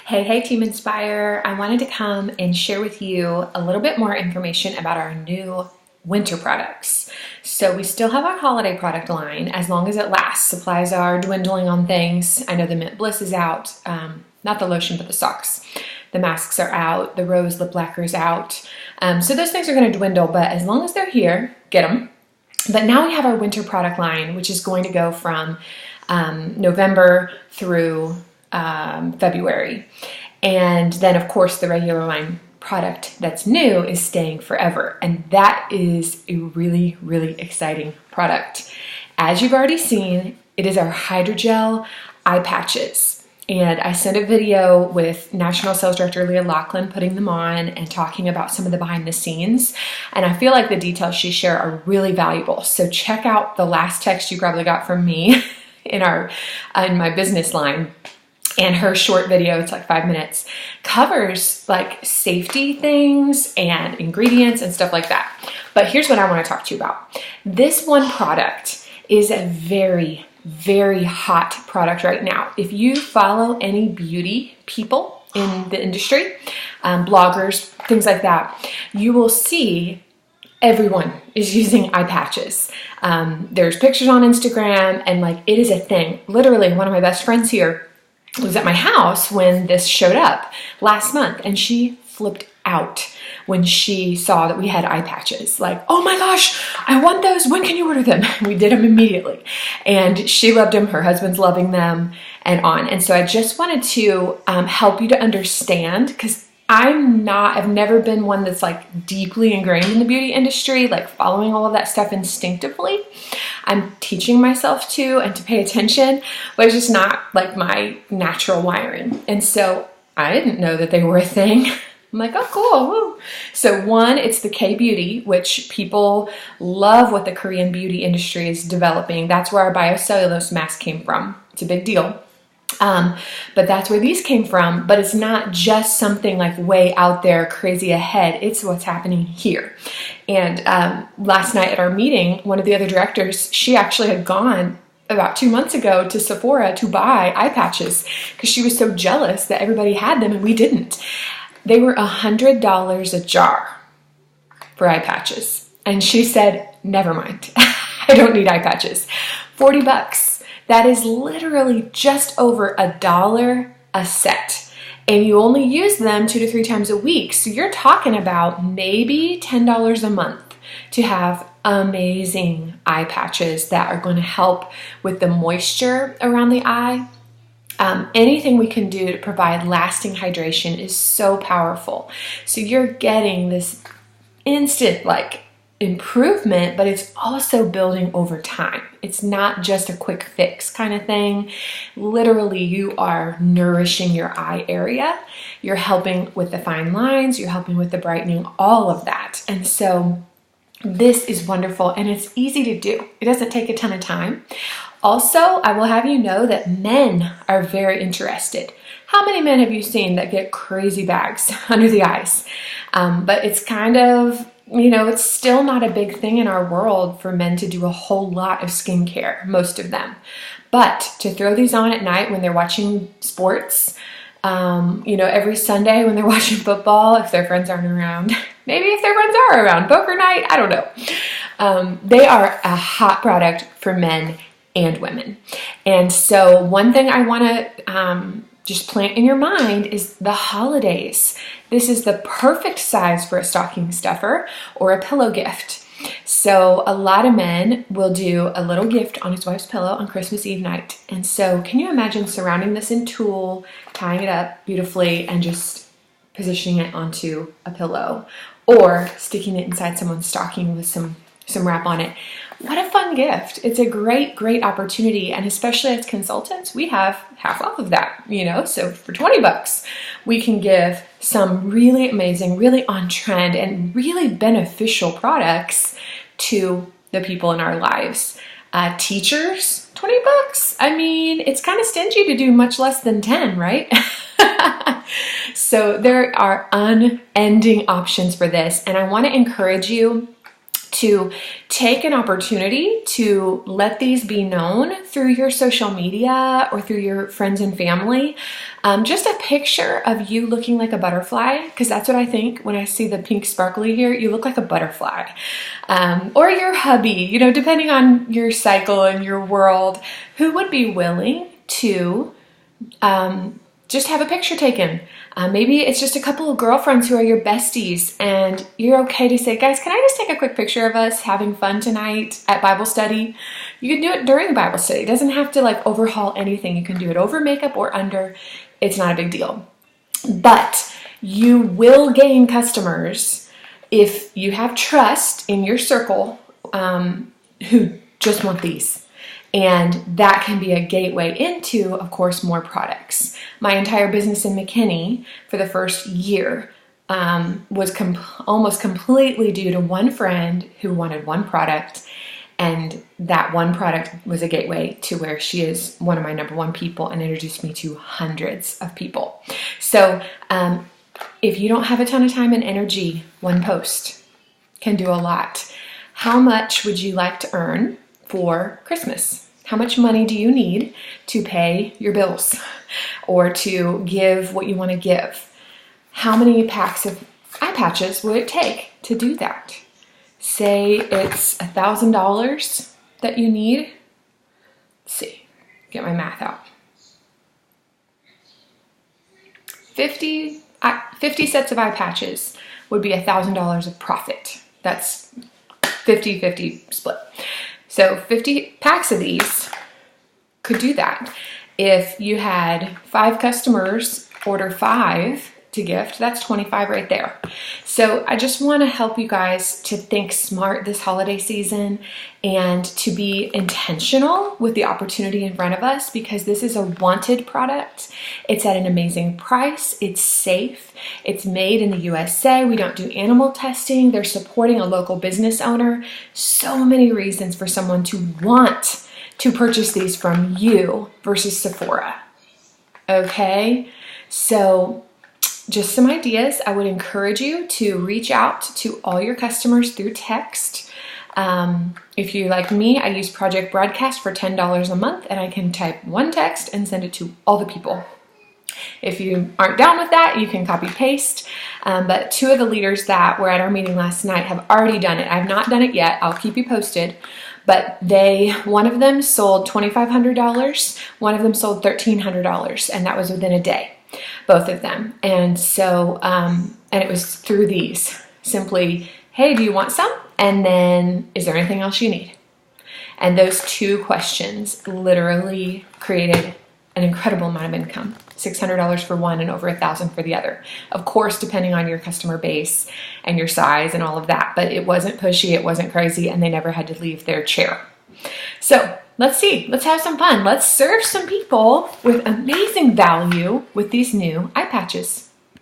Hey, Team Inspire. I wanted to come and share with you a little bit more information about our new winter products. So we still have our holiday product line as long as it lasts. Supplies are dwindling on things. I know the Mint Bliss is out, not the lotion, but the socks. The masks are out, the rose lip lacquer is out. So those things are going to dwindle, but as long as they're here, get them. But now we have our winter product line, which is going to go from November through February. And then, of course, the regular line product that's new is staying forever. And that is a really, really exciting product. As you've already seen, it is our hydrogel eye patches. And I sent a video with National Sales Director Leah Lachlan putting them on and talking about some of the behind the scenes. And I feel like the details she shared are really valuable. So check out the last text you probably got from me in my business line. And her short video, it's like 5 minutes, covers like safety things and ingredients and stuff like that. But here's what I want to talk to you about. This one product is a very, very hot product right now. If you follow any beauty people in the industry, bloggers, things like that, you will see everyone is using eye patches. There's pictures on Instagram and like it is a thing. Literally, one of my best friends here was at my house when this showed up last month, and she flipped out when she saw that we had eye patches. Like, oh my gosh, I want those. When can you order them? We did them immediately. And she loved them. Her husband's loving them and on. And so I just wanted to help you to understand, because I've never been one that's like deeply ingrained in the beauty industry, like following all of that stuff instinctively. I'm teaching myself to and to pay attention, but it's just not like my natural wiring. And so I didn't know that they were a thing. I'm like, oh, cool. Woo. So one, it's the K-Beauty, which people love what the Korean beauty industry is developing. That's where our biocellulose mask came from. It's a big deal. But that's where these came from, but it's not just something like way out there, crazy ahead. It's what's happening here. And last night at our meeting, one of the other directors, she actually had gone about 2 months ago to Sephora to buy eye patches because she was so jealous that everybody had them and we didn't. They were $100 a jar for eye patches. And she said, never mind, I don't need eye patches. $40. That is literally just over $1 a set. And you only use them 2 to 3 times a week. So you're talking about maybe $10 a month to have amazing eye patches that are going to help with the moisture around the eye. Anything we can do to provide lasting hydration is so powerful. So you're getting this instant improvement, but it's also building over time. It's not just a quick fix kind of thing. Literally, you are nourishing your eye area. You're helping with the fine lines. You're helping with the brightening, all of that. And so this is wonderful and it's easy to do. It doesn't take a ton of time. Also, I will have you know that men are very interested. How many men have you seen that get crazy bags under the eyes? But it's kind of, it's still not a big thing in our world for men to do a whole lot of skincare, most of them. But to throw these on at night when they're watching sports, every Sunday when they're watching football, if their friends aren't around, maybe if their friends are around, poker night, I don't know. They are a hot product for men and women. And so one thing I want to just plant in your mind is the holidays. This is the perfect size for a stocking stuffer or a pillow gift. So a lot of men will do a little gift on his wife's pillow on Christmas Eve night. And so can you imagine surrounding this in tulle, tying it up beautifully, and just positioning it onto a pillow or sticking it inside someone's stocking with some wrap on it? What a fun gift. It's a great, great opportunity. And especially as consultants, we have half off of that, so for $20, we can give some really amazing, really on trend and really beneficial products to the people in our lives. Teachers, $20. I mean, it's kind of stingy to do much less than 10, right? So there are unending options for this. And I want to encourage you to take an opportunity to let these be known through your social media or through your friends and family. Just a picture of you looking like a butterfly, because that's what I think when I see the pink sparkly here. You look like a butterfly. Or your hubby, you know, depending on your cycle and your world, who would be willing to just have a picture taken. Maybe it's just a couple of girlfriends who are your besties and you're okay to say, guys, can I just take a quick picture of us having fun tonight at Bible study? You can do it during Bible study. It doesn't have to like overhaul anything. You can do it over makeup or under. It's not a big deal. But you will gain customers if you have trust in your circle who just want these. And that can be a gateway into, of course, more products. My entire business in McKinney for the first year was almost completely due to one friend who wanted one product. And that one product was a gateway to where she is one of my number one people and introduced me to hundreds of people. So if you don't have a ton of time and energy, one post can do a lot. How much would you like to earn for Christmas? How much money do you need to pay your bills or to give what you want to give? How many packs of eye patches would it take to do that? Say it's $1,000 that you need. Let's see, get my math out. 50 sets of eye patches would be $1,000 of profit. That's 50-50 split. So 50 packs of these could do that. If you had 5 customers order 5 to gift, that's 25 right there. So I just want to help you guys to think smart this holiday season and to be intentional with the opportunity in front of us, because this is a wanted product. It's at an amazing price. It's safe. It's made in the USA. We don't do animal testing. They're supporting a local business owner. So many reasons for someone to want to purchase these from you versus Sephora. Okay? So just some ideas. I would encourage you to reach out to all your customers through text. If you're like me, I use Project Broadcast for $10 a month, and I can type one text and send it to all the people. If you aren't down with that, you can copy paste. But 2 of the leaders that were at our meeting last night have already done it. I've not done it yet. I'll keep you posted. But one of them sold $2,500. One of them sold $1,300, and that was within a day. Both of them. And so, and it was through these. Simply, hey, do you want some? And then, is there anything else you need? And those 2 questions literally created an incredible amount of income. $600 for one and over $1,000 for the other. Of course, depending on your customer base and your size and all of that. But it wasn't pushy, it wasn't crazy, and they never had to leave their chair. So, let's see. Let's have some fun. Let's serve some people with amazing value with these new eye patches.